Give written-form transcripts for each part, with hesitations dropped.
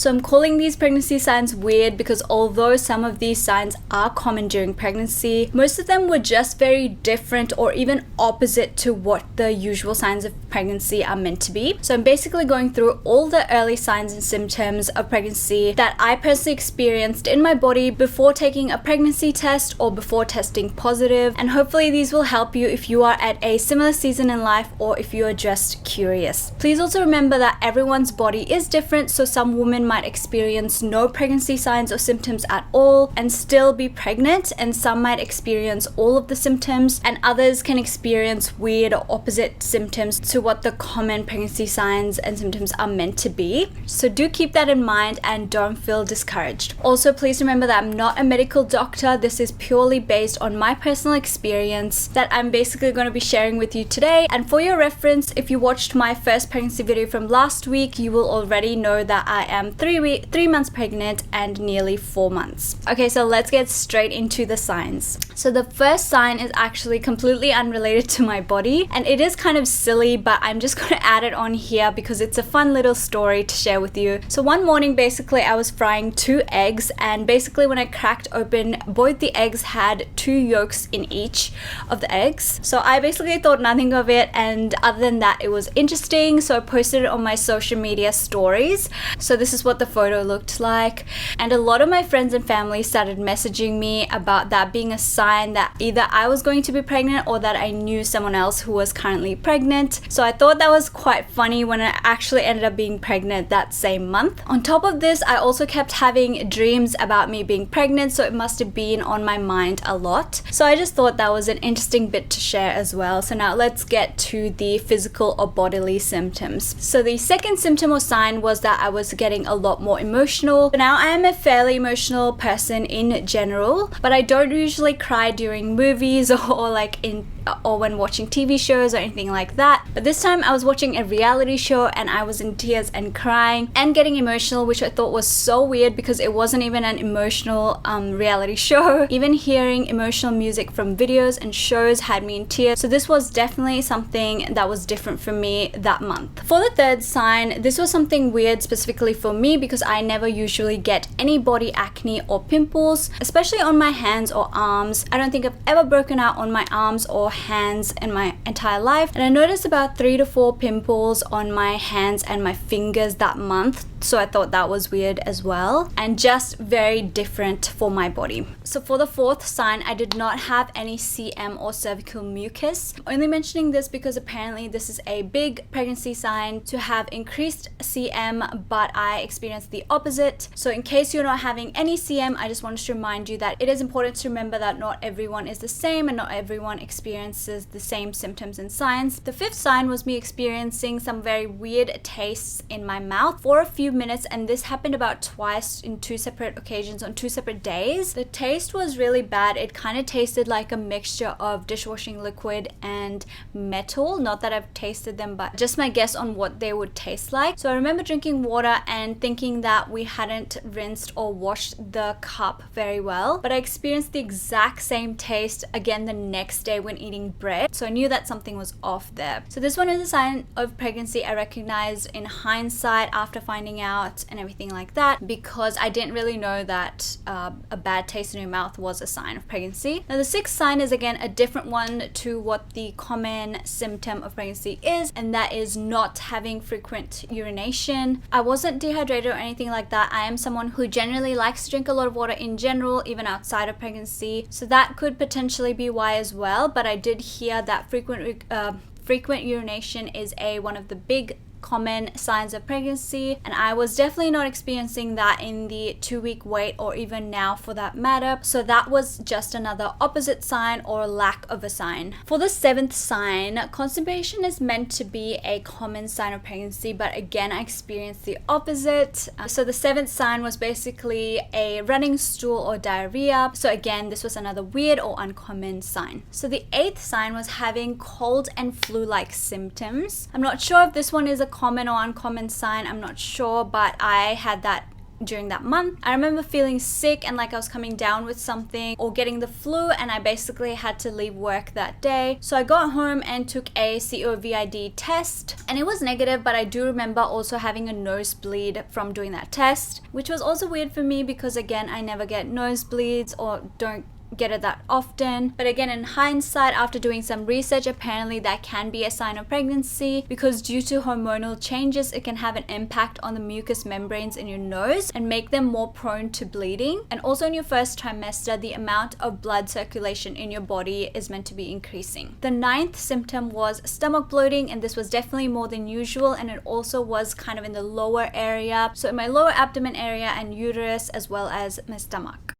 So I'm calling these pregnancy signs weird because although some of these signs are common during pregnancy, most of them were just very different or even opposite to what the usual signs of pregnancy are meant to be. So I'm basically going through all the early signs and symptoms of pregnancy that I personally experienced in my body before taking a pregnancy test or before testing positive, and hopefully these will help you if you are at a similar season in life or if you are just curious. Please also remember that everyone's body is different, so some women might experience no pregnancy signs or symptoms at all and still be pregnant, and some might experience all of the symptoms, and others can experience weird or opposite symptoms to what the common pregnancy signs and symptoms are meant to be. So do keep that in mind and don't feel discouraged. Also, please remember that I'm not a medical doctor. This is purely based on my personal experience that I'm basically going to be sharing with you today. And for your reference, if you watched my first pregnancy video from last week, you will already know that I am 3 months pregnant and nearly 4 months. Okay, so let's get straight into the signs. So the first sign is actually completely unrelated to my body, and it is kind of silly, but I'm just going to add it on here because it's a fun little story to share with you. So one morning, basically, I was frying 2 eggs, and basically when I cracked open, both the eggs had 2 yolks in each of the eggs. So I basically thought nothing of it, and other than that, it was interesting, so I posted it on my social media stories. So this is what the photo looked like, and a lot of my friends and family started messaging me about that being a sign that either I was going to be pregnant or that I knew someone else who was currently pregnant. So I thought that was quite funny when I actually ended up being pregnant that same month. On top of this, I also kept having dreams about me being pregnant, so it must have been on my mind a lot. So I just thought that was an interesting bit to share as well. So now let's get to the physical or bodily symptoms. So the second symptom or sign was that I was getting a lot more emotional. Now I am a fairly emotional person in general, but I don't usually cry during movies or when watching TV shows or anything like that. But this time I was watching a reality show and I was in tears and crying and getting emotional, which I thought was so weird because it wasn't even an emotional reality show. Even hearing emotional music from videos and shows had me in tears. So this was definitely something that was different for me that month. For the third sign, this was something weird specifically for me because I never usually get any body acne or pimples, especially on my hands or arms. I don't think I've ever broken out on my arms or hands in my entire life, and I noticed about 3 to 4 pimples on my hands and my fingers that month. So I thought that was weird as well, and just very different for my body. So for the fourth sign, I did not have any CM or cervical mucus. I'm only mentioning this because apparently this is a big pregnancy sign to have increased CM, but I experienced the opposite. So in case you're not having any CM, I just wanted to remind you that it is important to remember that not everyone is the same and not everyone experiences the same symptoms and signs. The fifth sign was me experiencing some very weird tastes in my mouth for a few minutes, and this happened about twice in 2 separate occasions on 2 separate days. The taste was really bad. It kind of tasted like a mixture of dishwashing liquid and metal. Not that I've tasted them, but just my guess on what they would taste like. So I remember drinking water and thinking that we hadn't rinsed or washed the cup very well, but I experienced the exact same taste again the next day when eating bread. So I knew that something was off there. So this one is a sign of pregnancy I recognized in hindsight after finding out and everything like that, because I didn't really know that a bad taste in your mouth was a sign of pregnancy. Now the sixth sign is again a different one to what the common symptom of pregnancy is, and that is not having frequent urination. I wasn't dehydrated or anything like that. I am someone who generally likes to drink a lot of water in general, even outside of pregnancy, so that could potentially be why as well. But I did hear that frequent urination is one of the big common signs of pregnancy, and I was definitely not experiencing that in the 2-week wait or even now for that matter. So that was just another opposite sign or lack of a sign. For the seventh sign, constipation is meant to be a common sign of pregnancy, but again I experienced the opposite. So the seventh sign was basically a running stool or diarrhea. So again, this was another weird or uncommon sign. So the eighth sign was having cold and flu-like symptoms. I'm not sure if this one is a common or uncommon sign, I'm not sure, but I had that during that month. I remember feeling sick and like I was coming down with something or getting the flu, and I basically had to leave work that day. So I got home and took a COVID test, and it was negative, but I do remember also having a nosebleed from doing that test, which was also weird for me because again, I never get nosebleeds or don't get it that often. But again, in hindsight, after doing some research, apparently that can be a sign of pregnancy because due to hormonal changes, it can have an impact on the mucous membranes in your nose and make them more prone to bleeding. And also in your first trimester, the amount of blood circulation in your body is meant to be increasing. The 9th symptom was stomach bloating, and this was definitely more than usual, and it also was kind of in the lower area, so in my lower abdomen area and uterus, as well as my stomach.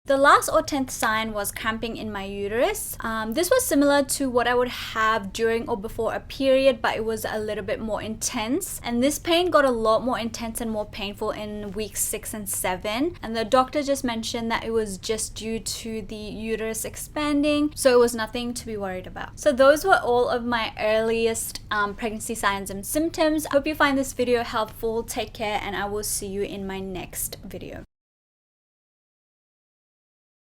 The last or 10th sign was cramping in my uterus. This was similar to what I would have during or before a period, but it was a little bit more intense. And this pain got a lot more intense and more painful in weeks 6 and 7. And the doctor just mentioned that it was just due to the uterus expanding, so it was nothing to be worried about. So those were all of my earliest pregnancy signs and symptoms. I hope you find this video helpful. Take care, and I will see you in my next video.